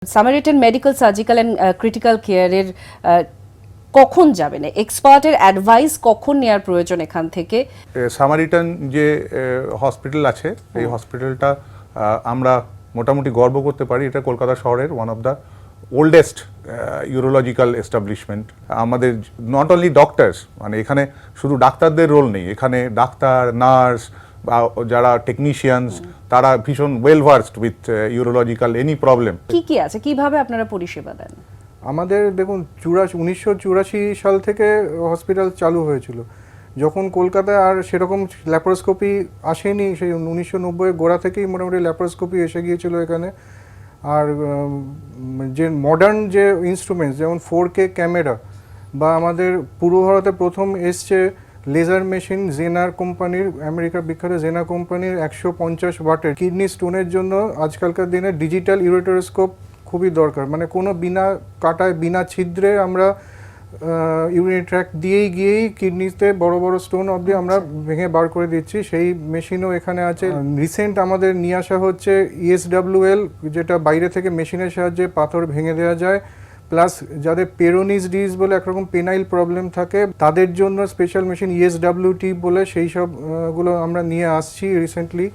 Samaritan medical surgical and critical কেয়ারের কখন যাবেন, এক্সপার্টের অ্যাডভাইস কখন নেওয়ার প্রয়োজন এখান থেকে? সামারিটান যে হসপিটাল আছে এই হসপিটালটা আমরা মোটামুটি গর্ব করতে পারি, এটা কলকাতা শহরের one of the oldest urological establishment. আমাদের নট অনলি ডক্টরস, মানে এখানে শুধু ডাক্তারদের রোল নেই, এখানে ডাক্তার, নার্স বা যারা টেকনিশিয়ানস তারা ভীষণ well versed with urological any problem. কি কি আছে, কিভাবে আপনারা পরিষেবা দেন? আমাদের দেখুন 1984 সাল থেকে হসপিটাল চালু হয়েছিল। যখন কলকাতায় আর সেরকম ল্যাপারোস্কোপি আসেনি, সেই 1990 গোড়া থেকেই মোটামুটি ল্যাপারোস্কোপি এসে গিয়েছিল এখানে। আর যে মডার্ন যে ইনস্ট্রুমেন্টস যেমন 4K ক্যামেরা বা আমাদের পূর্ব ভারতে প্রথম এসছে লেজার মেশিন জেনার কোম্পানির, আমেরিকার বিখ্যাত জেনা কোম্পানির 150 ওয়াটের। কিডনি স্টোনের জন্য আজকালকার দিনে ডিজিটাল ইউরেটারোস্কোপ খুবই দরকার, মানে কোনো বিনা কাটায় বিনা ছিদ্রে আমরা ইউরিনারি ট্র্যাক্ট দিয়েই গিয়েই কিডনিতে বড় বড় স্টোন অবধি আমরা ভেঙে বার করে দিচ্ছি, সেই মেশিনও এখানে আছে। রিসেন্ট আমাদের নিয়ে আসা হচ্ছে ESWL, যেটা বাইরে থেকে মেশিনের সাহায্যে পাথর ভেঙে দেওয়া যায়। প্লাস যাদের পেরোনিস ডিজিজ বলে একরকম পেনাইল প্রবলেম থাকে তাদের জন্য স্পেশাল মেশিন ESWT বলে সেই সবগুলো আমরা নিয়ে আসছি রিসেন্টলি।